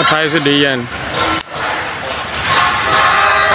28 DN،